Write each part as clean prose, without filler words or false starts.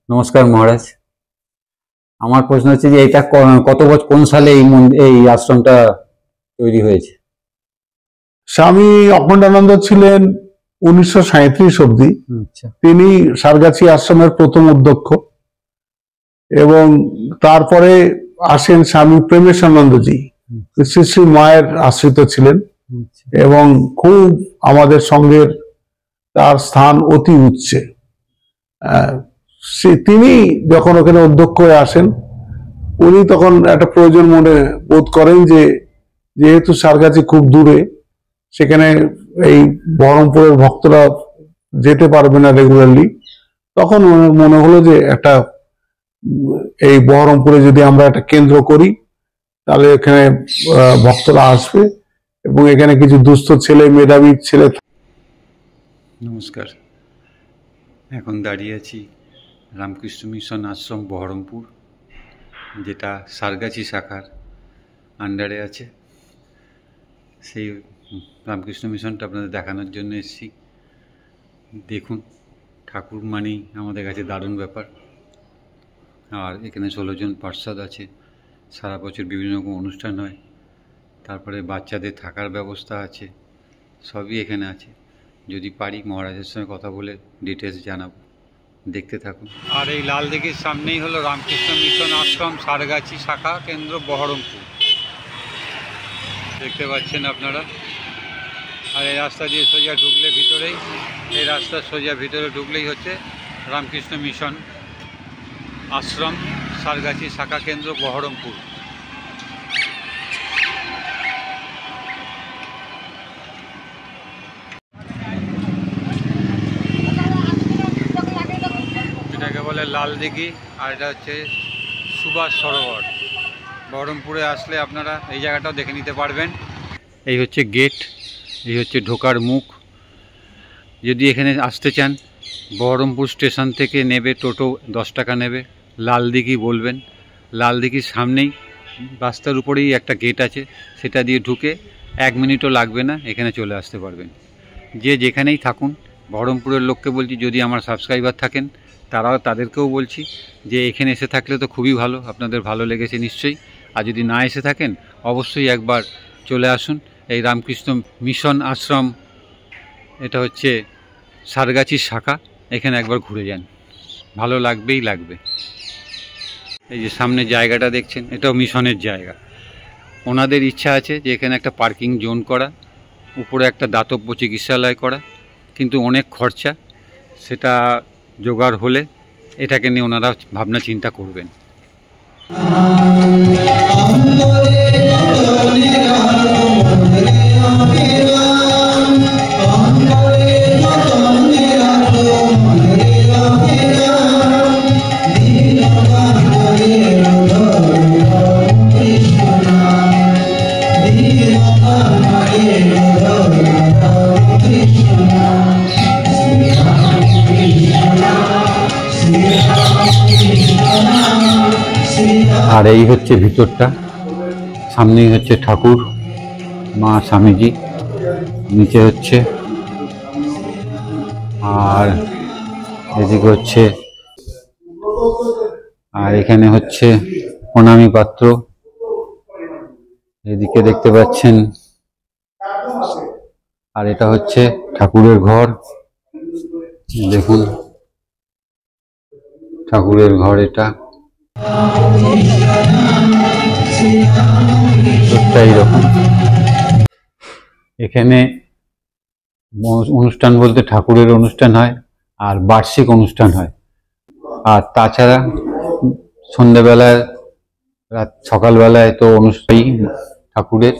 নমস্কার মহারাজ। আমার প্রশ্ন হচ্ছে যে এটা কত বছর কোন সালে এই আশ্রমটা তৈরি হয়েছে? স্বামী অখণ্ডানন্দ ছিলেন 1937 অব্দি। আচ্ছা। তিনি সারগাছি আশ্রমের প্রথম অধ্যক্ষ এবং তারপরে আসেন স্বামী প্রেমেশানন্দজি। শ্রী শ্রী মায়ের আশ্রিত ছিলেন এবং খুব আমাদের সঙ্গের তার স্থান অতি উচ্চে। তিনি যখন ওখানে অধ্যক্ষ হয়ে আসেন, উনি তখন একটা প্রয়োজন মনে বোধ করেন যে যেহেতু সারগাছি খুব দূরে, সেখানে এই বহরমপুরের ভক্তরা যেতে পারবে না রেগুলারলি, তখন মনে হলো যে একটা এই বহরমপুরে যদি আমরা একটা কেন্দ্র করি তাহলে এখানে ভক্তরা আসবে এবং এখানে কিছু দুস্থ ছেলে, মেধাবী ছেলে। নমস্কার। এখন দাঁড়িয়ে আছি রামকৃষ্ণ মিশন আশ্রম বহরমপুর, যেটা সারগাছি শাখার আন্ডারে আছে। সেই রামকৃষ্ণ মিশনটা আপনাদের দেখানোর জন্য এসেছি। দেখুন, ঠাকুর মানেই আমাদের কাছে দারুণ ব্যাপার। আর এখানে 16 জন পার্ষদ আছে। সারা বছর বিভিন্ন রকম অনুষ্ঠান হয়। তারপরে বাচ্চাদের থাকার ব্যবস্থা আছে, সবই এখানে আছে। যদি পারি মহারাজের সঙ্গে কথা বলে ডিটেলস জানাবো, দেখতে থাকুন। আর এই লাল দিঘির সামনেই হলো রামকৃষ্ণ মিশন আশ্রম সারগাছি শাখা কেন্দ্র বহরমপুর, দেখতে পাচ্ছেন আপনারা। আর এই রাস্তা দিয়ে সোজা ঢুকলে ভিতরেই, এই রাস্তার সোজা ভিতরে ঢুকলেই হচ্ছে রামকৃষ্ণ মিশন আশ্রম সারগাছি শাখা কেন্দ্র বহরমপুর। এটাকে বলে লাল দিঘি, আর এটা হচ্ছে সুভাষ সরোবর। বহরমপুরে আসলে আপনারা এই জায়গাটাও দেখে নিতে পারবেন। এই হচ্ছে গেট, এই হচ্ছে ঢোকার মুখ। যদি এখানে আসতে চান, বহরমপুর স্টেশন থেকে নেবে টোটো 10 টাকা নেবে। লাল দিঘি বলবেন, লাল দিঘির সামনেই রাস্তার উপরেই একটা গেট আছে, সেটা দিয়ে ঢুকে 1 মিনিটও লাগবে না, এখানে চলে আসতে পারবেন। যে যেখানেই থাকুন, বহরমপুরের লোককে বলছি, যদি আমার সাবস্ক্রাইবার থাকেন তাদেরকেও বলছি যে এখানে এসে থাকলে তো খুবই ভালো, আপনাদের ভালো লেগেছে নিশ্চয়ই। আর যদি না এসে থাকেন, অবশ্যই একবার চলে আসুন এই রামকৃষ্ণ মিশন আশ্রম। এটা হচ্ছে সারগাছির শাখা, এখানে একবার ঘুরে যান, ভালো লাগবেই লাগবে। এই যে সামনে জায়গাটা দেখছেন, এটাও মিশনের জায়গা। ওনাদের ইচ্ছা আছে যে এখানে একটা পার্কিং জোন করা, উপরে একটা দাতব্য চিকিৎসালয় করা, কিন্তু অনেক খরচা। সেটা জোগাড় হলে এটাকে নিয়ে ওনারা ভাবনা চিন্তা করবেন। আর এই হচ্ছে ভিতরটা, সামনেই হচ্ছে ঠাকুর, মা স্বামীজি, নিচে হচ্ছে, আর এদিকে হচ্ছে, আর এখানে হচ্ছে প্রণামী পাত্র। এদিকে দেখতে পাচ্ছেন, আর এটা হচ্ছে ঠাকুরের ঘর। দেখুন ঠাকুরের ঘর, এটা এইরকম। এখানে অনুষ্ঠান বলতে ঠাকুরের অনুষ্ঠান হয় আর বার্ষিক অনুষ্ঠান হয়। আর তাছাড়া সন্ধ্যেবেলায়, সকালবেলায় তো অনুষ্ঠানই ঠাকুরের।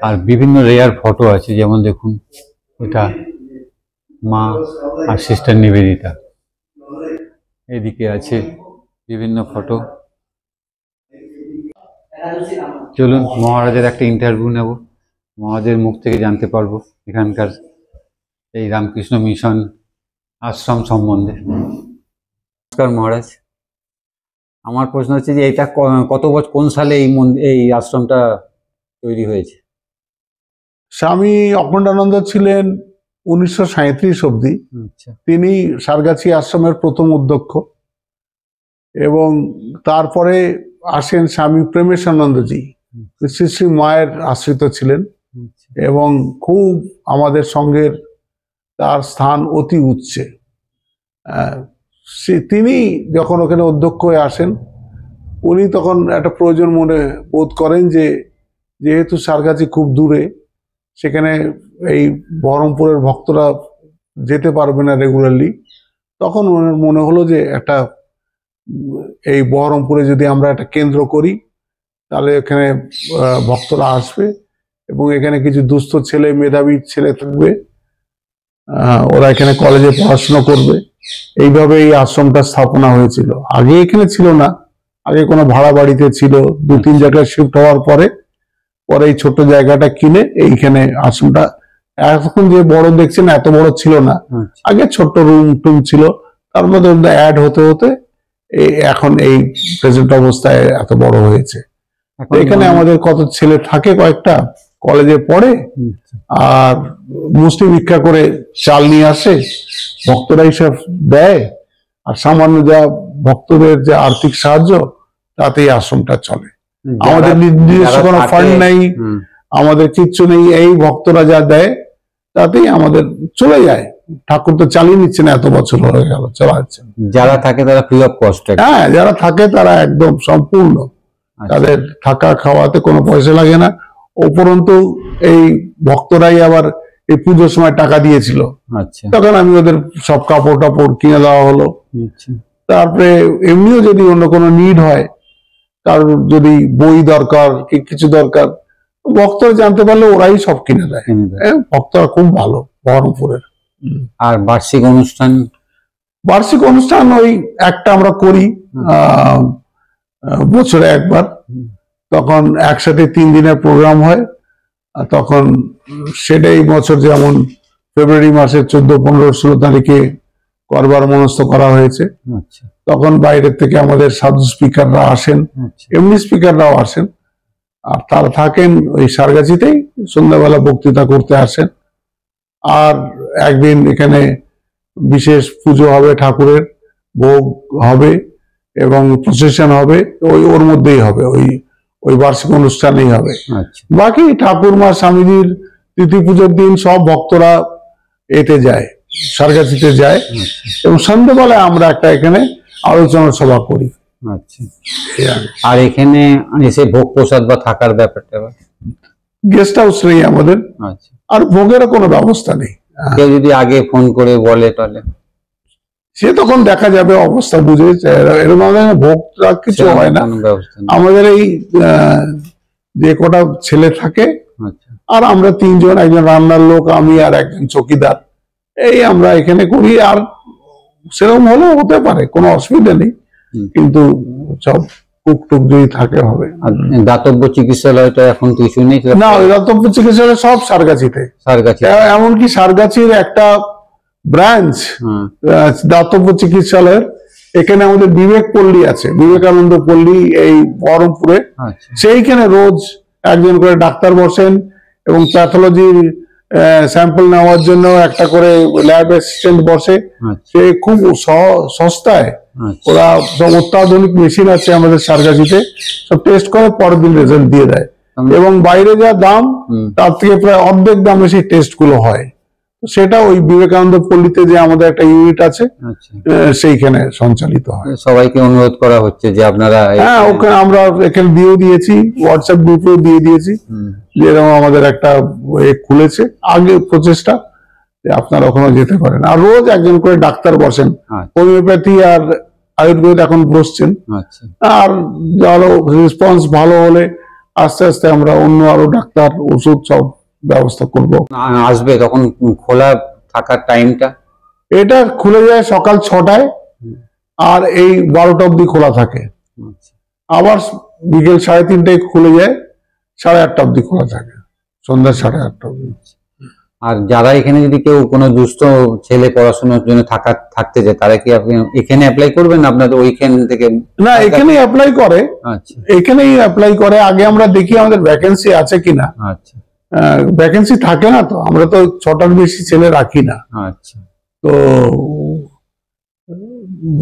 আর বিভিন্ন রেয়ার ফটো আছে, যেমন দেখুন এটা মা আর সিস্টার নিবেদিতা। এদিকে আছে বিভিন্ন ফটো। চলুন মহারাজের একটা ইন্টারভিউ নেব, মহারাজের মুখ থেকে জানতে পারবো এখানকার এই রামকৃষ্ণ মিশন আশ্রম সম্বন্ধে। নমস্কার মহারাজ। আমার প্রশ্ন হচ্ছে যে এটা কত বছর কোন সালে এই আশ্রমটা তৈরি হয়েছে? স্বামী অখণ্ডানন্দ ছিলেন 1937 অব্দি। আচ্ছা। তিনি সারগাছি আশ্রমের প্রথম অধ্যক্ষ এবং তারপরে আসেন স্বামী প্রেমেশানন্দজি, শ্রী শ্রী মায়ের আশ্রিত ছিলেন এবং খুব আমাদের সঙ্গের তার স্থান অতি উচ্চে। তিনি যখন ওখানে অধ্যক্ষ হয়ে আসেন, উনি তখন একটা প্রয়োজন মনে বোধ করেন যে যেহেতু সারগাছি খুব দূরে, সেখানে এই বহরমপুরের ভক্তরা যেতে পারবে না রেগুলারলি, তখন ওনার মনে হলো যে একটা এই বহরমপুরে যদি আমরা একটা কেন্দ্র করি তাহলে এখানে ভক্তরা আসবে এবং এখানে কিছু দুস্থ ছেলে, মেধাবী ছেলে থাকবে, ওরা এখানে কলেজে পড়াশোনা করবে। এইভাবে এই আশ্রমটা স্থাপনা হয়েছিল। আগে এখানে ছিল না, আগে কোনো ভাড়া বাড়িতে ছিল। 2-3 জায়গায় শিফট হওয়ার পরে এই ছোট্ট জায়গাটা কিনে এইখানে আশ্রমটা, এখন যে বড় দেখছেন এত বড় ছিল না, আগে ছোট্ট রুম টুম ছিল, তার মধ্যে অ্যাড হতে হতে এখন এই প্রেজেন্ট অবস্থায় এত বড় হয়েছে। এখানে আমাদের কত ছেলে থাকে, কয়েকটা কলেজে পড়ে, আর মুষ্টি ভিক্ষা করে চাল নিয়ে আসে, ভক্তরা হিসাব দেয়, আর সামান্য যা ভক্তদের যে আর্থিক সাহায্য তাতেই আশ্রমটা চলে। আমাদের নিজস্ব কোনো ফান্ড নেই, আমাদের কিচ্ছু নেই, এই ভক্তরা যা দেয় তাতেই আমাদের চলে যায়। ঠাকুর তো চালিয়ে নিচ্ছেন, এত বছর হয়ে গেল চালাচ্ছেন। যারা থাকে তারা ফ্রি অফ কস্ট? হ্যাঁ, যারা থাকে তারা একদম সম্পূর্ণ, তাদের থাকা খাওয়াতে কোনো পয়সা লাগে না। উপরন্তু এই ভক্তরাই আবার এই পুজোর সময় টাকা দিয়েছিল, তখন আমি ওদের সব কাপড় টাপড় কিনে দেওয়া হলো। তারপরে এমনিও যদি অন্য কোনো নিড হয়, কারোর যদি বই দরকার কি কিছু দরকার, ভক্তরা জানতে পারলে ওরাই সব কিনে দেয়। ভক্তরা খুব ভালো বহরমপুরের। আর বার্ষিক অনুষ্ঠান? বার্ষিক অনুষ্ঠান ওই একটা আমরা করি বছরে একবার, তখন একসাথে 3 দিনের প্রোগ্রাম হয়। তখন সেটাই বছর, যেমন ফেব্রুয়ারি মাসের 14, 15, 16 তারিখে করবার মনস্থ করা হয়েছে। তখন বাইরের থেকে আমাদের সাধু স্পিকাররা আসেন, এমনি স্পিকাররাও আসেন, আর তারা থাকেন ওই সারগাছিতেই, সন্ধ্যাবেলা বক্তৃতা করতে আসেন। আর একদিন এখানে বিশেষ পুজো হবে, ঠাকুরের ভোগ হবে এবং প্রসেশন হবে, ওর মধ্যেই হবে, ওই বার্ষিক অনুষ্ঠানেই হবে। বাকি ঠাকুরমা স্বামীজির তিথি পুজোর দিন সব ভক্তরা এতে যায়, সারগাছিতে যায়, এবং সন্ধ্যাবেলায় আমরা একটা এখানে আলোচনা সভা করি। আর এখানে এসে ভোগ প্রসাদ বা থাকার ব্যাপারটা? গেস্ট হাউস নেই আমাদের, আর ভোগেরও কোনো ব্যবস্থা নেই। কেউ যদি আগে ফোন করে বলে তাহলে সে তখন দেখা যাবে অবস্থা বুঝে। এরকম ভোগ কিছু হয় না আমাদের। এই যে কটা ছেলে থাকে, আর আমরা 3 জন, একজন রান্নার লোক, আমি আর একজন চৌকিদার, এই আমরা এখানে করি। আর সেরকম হলেও হতে পারে, কোনো অসুবিধা নেই, কিন্তু সব টুকটুক যদি থাকে হবে। দাতব্য চিকিৎসালয়টা এখন কিছু নেই না, ওই দাতব্য চিকিৎসালয় সব সারগাছিতে। এমনকি সারগাছির একটা ব্রাঞ্চ দাতব্য চিকিৎসালয়ের, এখানে আমাদের বিবেক পল্লী আছে, বিবেকানন্দ পল্লী, এই বহরমপুরে। সেইখানে রোজ একজন করে ডাক্তার বসেন এবং প্যাথোলজির স্যাম্পল নেওয়ার জন্য একটা করে ল্যাব অ্যাসিস্ট্যান্ট বসে। সে খুব সস্তায়, ওরা সব অত্যাধুনিক মেশিন আছে আমাদের সারগাছিতে, সব টেস্ট করে পরের দিন রেজাল্ট দিয়ে দেয়, এবং বাইরে যা দাম তার থেকে প্রায় অর্ধেক দামে সেই টেস্ট গুলো হয়। সেটা ওই বিবেকানন্দ পল্লীতে যে আমাদের একটা ইউনিট আছে, সেইখানে সঞ্চালিত হয়। সবাইকে অনুরোধ করা হচ্ছে যে আপনারা, হ্যাঁ, ওখানে আমরা এখানে দিয়েও দিয়েছি, হোয়াটসঅ্যাপ গ্রুপেও দিয়ে দিয়েছি, যেরকম আমাদের একটা খুলেছে আগে প্রচেষ্টা, যে আপনারা ওখানে যেতে পারেন। আর রোজ একজন করে ডাক্তার বসেন, হোমিওপ্যাথি আর আয়ুর্বেদ এখন বসছেন। আর আরো রেসপন্স ভালো হলে আস্তে আস্তে আমরা অন্য আরো ডাক্তার, ওষুধ সব ব্যবস্থা করব। আসবে তখন খোলা থাকার টাইমটা? এটা খুলে যায় সকাল 6টায়, আর এই 12টা অবধি খোলা থাকে। আবার বিকেল 3:30টায় খুলে যায়, 8:30 অবধি খোলা থাকে, সন্ধ্যা 8:30 অবধি। আর যারা এখানে যদি কেউ কোনো দুস্থ ছেলে পড়াশোনার জন্য থাকতে চায়, তারা কি আপনি এখানে অ্যাপ্লাই করবেন আপনাদের ওইখান থেকে? না, এখানেই অ্যাপ্লাই করে। এখানেই অ্যাপ্লাই করে। আগে আমরা দেখি আমাদের ভ্যাকেন্সি আছে কিনা। ভ্যাকেন্সি থাকে না তো, আমরা তো 6টার বেশি ছেলে রাখি না। তো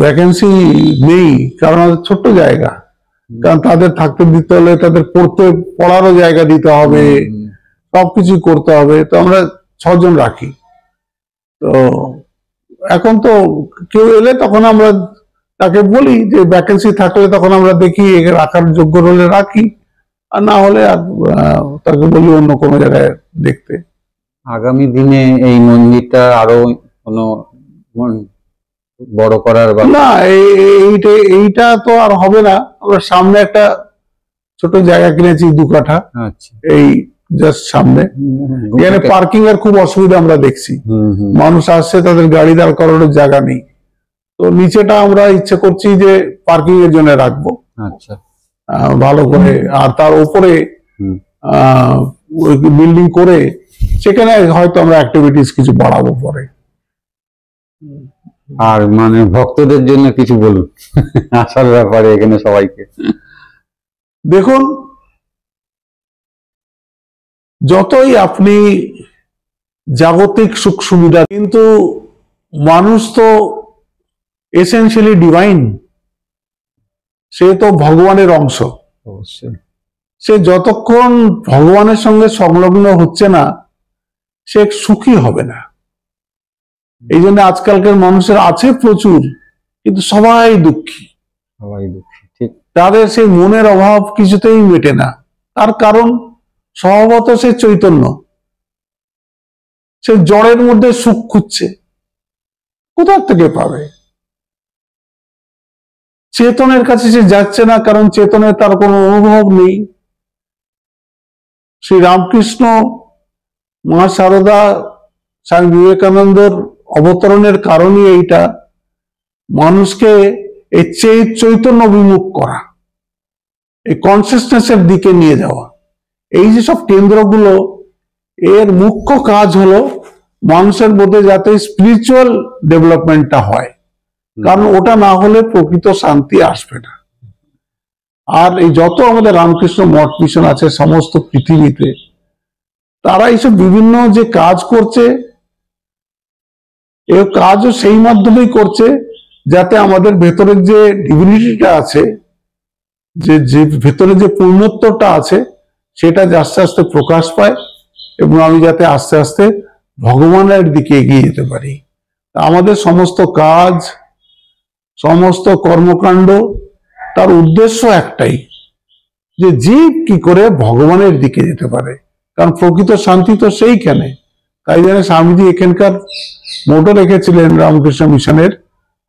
ভ্যাকেন্সি নেই, কারণ আমাদের ছোট্ট জায়গা, কারণ তাদের থাকতে দিতে হলে তাদের পড়ারও জায়গা দিতে হবে, সবকিছু করতে হবে। তো আমরা 6 জন রাখি। তো এখন তো কেউ এলে তখন আমরা তাকে বলি যে ভ্যাকেন্সি থাকলে তখন আমরা দেখি রাখার যোগ্য হলে রাখি, আর না হলে আর তাকে বলি অন্য কোনো জায়গায় দেখতে। আগামী দিনে এই মন্দিরটা আরো কোনো বড় করার বা না, এইটা তো আর হবে না। আমরা সামনে একটা ছোট জায়গা কিনেছি 2 কাঠা, আচ্ছা, এই জাস্ট সামনে। এখানে পার্কিং এর খুব অসুবিধা আমরা দেখছি, মানুষ আসছে তাদের গাড়ি দাঁড় করানোর জায়গা নেই। তো নিচেটা আমরা ইচ্ছে করছি যে পার্কিং এর জন্য রাখবো, আচ্ছা, ভালো করে। আর তার উপরে বিল্ডিং করে সেখানে হয়তো আমরা অ্যাক্টিভিটিস কিছু বাড়াবো পরে। আর মানে ভক্তদের জন্য কিছু বলুন আসার ব্যাপারে এখানে সবাইকে। দেখুন, যতই আপনি জাগতিক সুখ সুবিধা, কিন্তু মানুষ তো এসেনশিয়ালি ডিভাইন, সে তো ভগবানের অংশ। অবশ্যই সে যতক্ষণ ভগবানের সঙ্গে সংলগ্ন হচ্ছে না, সে সুখী হবে না। এই জন্য আজকালকার মানুষের আছে প্রচুর, কিন্তু সবাই দুঃখী। ঠিক। তাদের সেই মনের অভাব কিছুতেই মেটে না। তার কারণ স্বভাবত সে চৈতন্য, সে জড়ের মধ্যে সুখ খুঁজছে, কোথা থেকে পাবে? চেতনের কাছে সে যাচ্ছে না, কারণ চেতনের তার কোনো অনুভব নেই। শ্রী রামকৃষ্ণ, মা শারদা, স্বামী বিবেকানন্দের অবতরণের কারণই এইটা, মানুষকে এই চৈতন্য বিমুখ করা, এই কনসিয়াসনেসের দিকে নিয়ে যাওয়া। এই যে সব কেন্দ্রগুলো, এর মুখ্য কাজ হলো মানুষের মধ্যে যাতে স্পিরিচুয়াল ডেভেলপমেন্টটা হয়, কারণ ওটা না হলে প্রকৃত শান্তি আসবে না। আর এই যত আমাদের রামকৃষ্ণ মঠ মিশন আছে সমস্ত পৃথিবীতে, তারা এইসব বিভিন্ন যে কাজ করছে, এই কাজও সেই মাধ্যমেই করছে যাতে আমাদের ভেতরের যে ডিভিনিটিটা আছে, যে ভেতরে যে পূর্ণত্বটা আছে, সেটা আস্তে আস্তে প্রকাশ পায়, এবং আমি যাতে আস্তে আস্তে ভগবানের দিকে এগিয়ে যেতে পারি। আমাদের সমস্ত কাজ, সমস্ত কর্মকাণ্ড, তার উদ্দেশ্য একটাই, যে জীব কি করে ভগবানের দিকে যেতে পারে, কারণ প্রকৃত শান্তি তো সেইখানে। তাই জন্য স্বামীজি এখানকার মোটো রেখেছিলেন রামকৃষ্ণ মিশনের,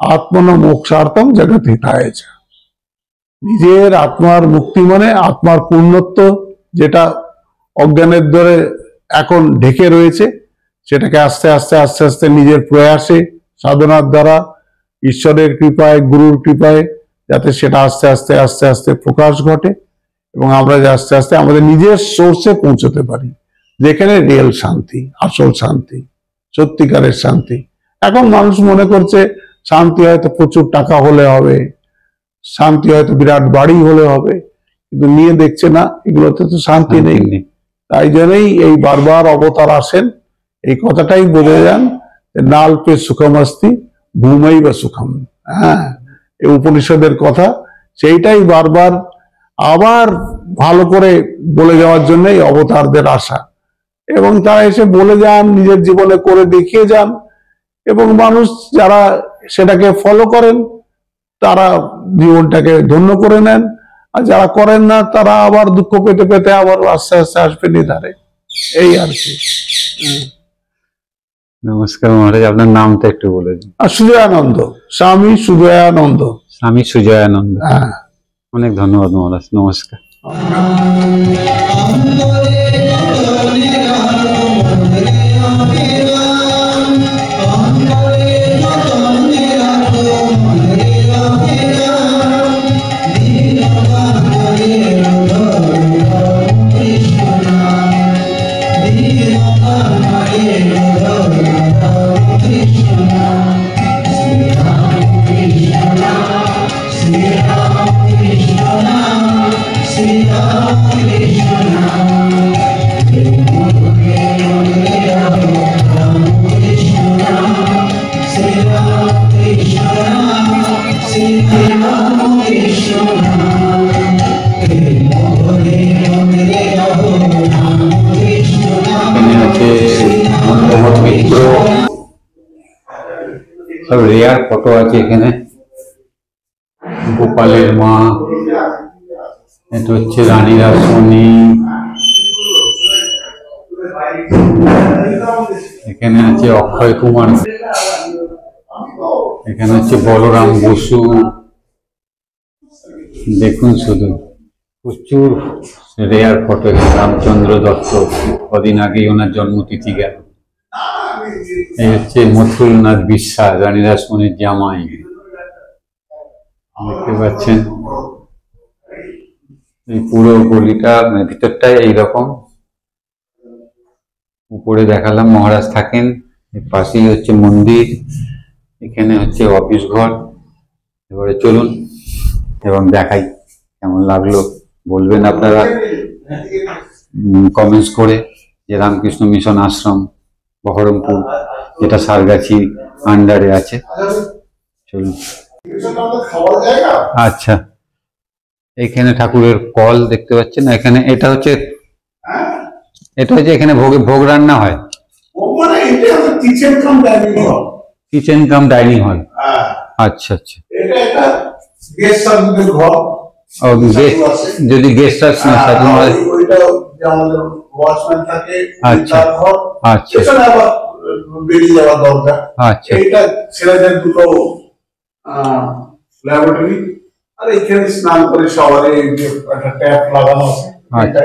আত্মন মোক্ষার্থম জগৎ হিতায় চ। নিজের আত্মার মুক্তি মানে আত্মার পূর্ণত্ব, যেটা অজ্ঞানের দ্বারা এখন ঢেকে রয়েছে, সেটাকে আস্তে আস্তে আস্তে আস্তে নিজের প্রয়াসে, সাধনার দ্বারা, ঈশ্বরের কৃপায়, গুরুর কৃপায়, যাতে সেটা আস্তে আস্তে আস্তে আস্তে প্রকাশ ঘটে, এবং আমরা আস্তে আস্তে আমাদের নিজের সোর্সে পৌঁছতে পারি, যেখানে রিয়েল শান্তি, আসল শান্তি, সত্যিকারের শান্তি। এখন মানুষ মনে করছে শান্তি হয়তো প্রচুর টাকা হলে হবে, শান্তি হয়তো বিরাট বাড়ি হলে হবে, কিন্তু নিয়ে দেখছে না এগুলোতে তো শান্তি নেই। তাই জন্যই এই বারবার অবতার আসেন, এই কথাটাই বলে যান, নাল পে সুখম অস্তি ভূমাই বা সুখম। হ্যাঁ, এই উপনিষদের কথা, সেইটাই বারবার আবার ভালো করে বলে যাওয়ার জন্য এই অবতারদের আশা। এবং তারা এসে বলে যান, নিজের জীবনে করে দেখিয়ে যান, এবং মানুষ যারা সেটাকে ফলো করেন তারা জীবনটাকে ধন্য করে নেন, আর যারা করেন না তারা আবার দুঃখ পেতে পেতে আবার আস্তে আস্তে আসবে নিধারে। এই আর কি। নমস্কার মহারাজ, আপনার নামটা একটু বলে দিন। সুজয়ানন্দ, স্বামী সুজয়ানন্দ। স্বামী সুজয়ানন্দ। হ্যাঁ, অনেক ধন্যবাদ মহারাজ, নমস্কার। Krishna এখানে আছে মন্ত্রমত মিত্র, সব রেয়ার ফটো আছে এখানে। গোপালের মা, এটা হচ্ছে রানী রাসমণি, এখানে আছে অক্ষয় কুমার, এখানে হচ্ছে বলরাম বসু। দেখুন শুধু প্রচুর রেয়ার ফটো। রামচন্দ্র দত্ত, কদিন আগেই ওনার জন্মতিথি গেল। এই হচ্ছে মথুরনাথ বিশ্বাস, রানী রাসমণির জামাই, দেখতে পাচ্ছেন। এই পুরো গলিটা মানে ভিতরটাই এইরকম। উপরে দেখালাম মহারাজ থাকেন, এর পাশেই হচ্ছে মন্দির, এখানে হচ্ছে অফিস ঘর। এবারে চলুন এবং দেখাই কেমন লাগলো বলবেন আপনারা কমেন্টস করে। যে রামকৃষ্ণ মিশন আশ্রম বহরমপুর, যেটা সারগাছি আন্ডারে আছে। চলুন। আচ্ছা, এখানে ঠাকুরের কল দেখতে পাচ্ছেন। এখানে এটা হচ্ছে এখানে ভোগ রান্না হয়। Kitchen cum dining hall. আচ্ছা আচ্ছা। যদি গেস্ট আসে আচ্ছা আচ্ছা বেরিয়ে যাওয়ার দরকার। আচ্ছা, এইটা ছেলেদের দুটো ল্যাবরেটরি, আর এখানে স্নান করে সবারই একটা ট্যাপ লাগানো আছে। আচ্ছা।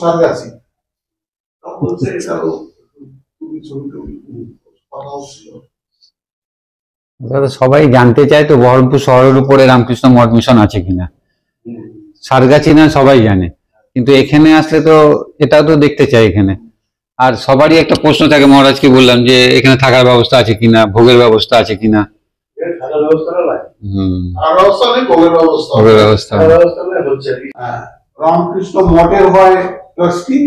সারগাছি সবাই জানতে চায় তো বহরমপুর শহরের উপরে রামকৃষ্ণ মঠ মিশন আছে কিনা। সারগাছি না সবাই জানে, কিন্তু এখানে আসলে তো এটাও তো দেখতে চাই এখানে। আর সবারই একটা প্রশ্ন থাকে, মহারাজকে বললাম যে এখানে থাকার ব্যবস্থা আছে কিনা, ভোগের ব্যবস্থা আছে কিনা। ভোগের ব্যবস্থা রামকৃষ্ণ মঠের হয় ট্রাস্টি,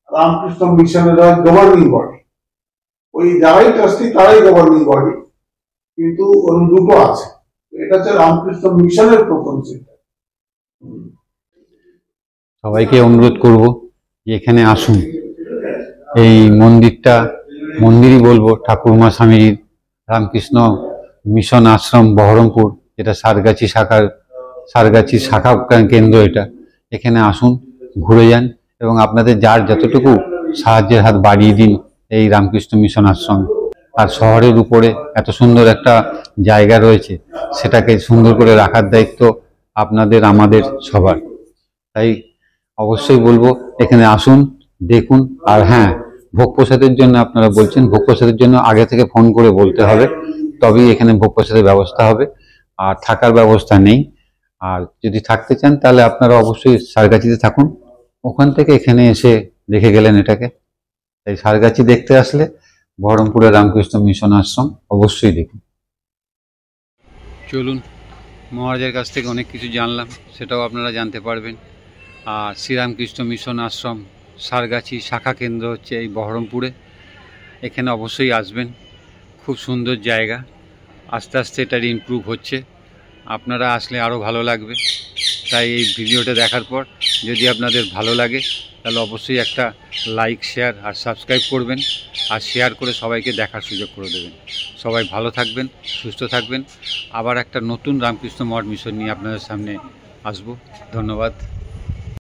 রামকৃষ্ণ মিশনের হয় গভর্নিং বডি। ওই যারাই ট্রাস্টি তারাই গভর্নিং বডি, কিন্তু দুটো আছে। এটা হচ্ছে রামকৃষ্ণ মিশনের প্রথম সেক্টর। সবাইকে অনুরোধ করব যে এখানে আসুন। এই মন্দিরই বলবো ঠাকুরমা স্বামীজির, রামকৃষ্ণ মিশন আশ্রম বহরমপুর, যেটা সারগাছি শাখা কেন্দ্র। এটা এখানে আসুন, ঘুরে যান এবং আপনাদের যার যতটুকু সাহায্যের হাত বাড়িয়ে দিন এই রামকৃষ্ণ মিশন আশ্রমে। আর শহরের উপরে এত সুন্দর একটা জায়গা রয়েছে, সেটাকে সুন্দর করে রাখার দায়িত্ব আপনাদের, আমাদের সবার। তাই অবশ্যই বলবো এখানে আসুন, দেখুন। আর হ্যাঁ, ভোগ প্রসাদের জন্য আপনারা বলছেন, ভোগ প্রসাদের জন্য আগে থেকে ফোন করে বলতে হবে, তবেই এখানে ভোগ প্রসাদের ব্যবস্থা হবে। আর থাকার ব্যবস্থা নেই। আর যদি থাকতে চান তাহলে আপনারা অবশ্যই সারগাছিতে থাকুন, ওখান থেকে এখানে এসে দেখে গেলেন এটাকে। তাই সারগাছি দেখতে আসলে বহরমপুরের রামকৃষ্ণ মিশন আশ্রম অবশ্যই দেখুন। চলুন, মহারাজের কাছ থেকে অনেক কিছু জানলাম, সেটাও আপনারা জানতে পারবেন। আর শ্রীরামকৃষ্ণ মিশন আশ্রম সারগাছি শাখা কেন্দ্র হচ্ছে এই বহরমপুরে। এখানে অবশ্যই আসবেন, খুব সুন্দর জায়গা। আস্তে আস্তে এটার ইমপ্রুভ হচ্ছে, আপনারা আসলে আরও ভালো লাগবে। তাই এই ভিডিওটা দেখার পর যদি আপনাদের ভালো লাগে তাহলে অবশ্যই একটা লাইক, শেয়ার আর সাবস্ক্রাইব করবেন, আর শেয়ার করে সবাইকে দেখার সুযোগ করে দেবেন। সবাই ভালো থাকবেন, সুস্থ থাকবেন। আবার একটা নতুন রামকৃষ্ণ মঠ মিশন নিয়ে আপনাদের সামনে আসবো। ধন্যবাদ।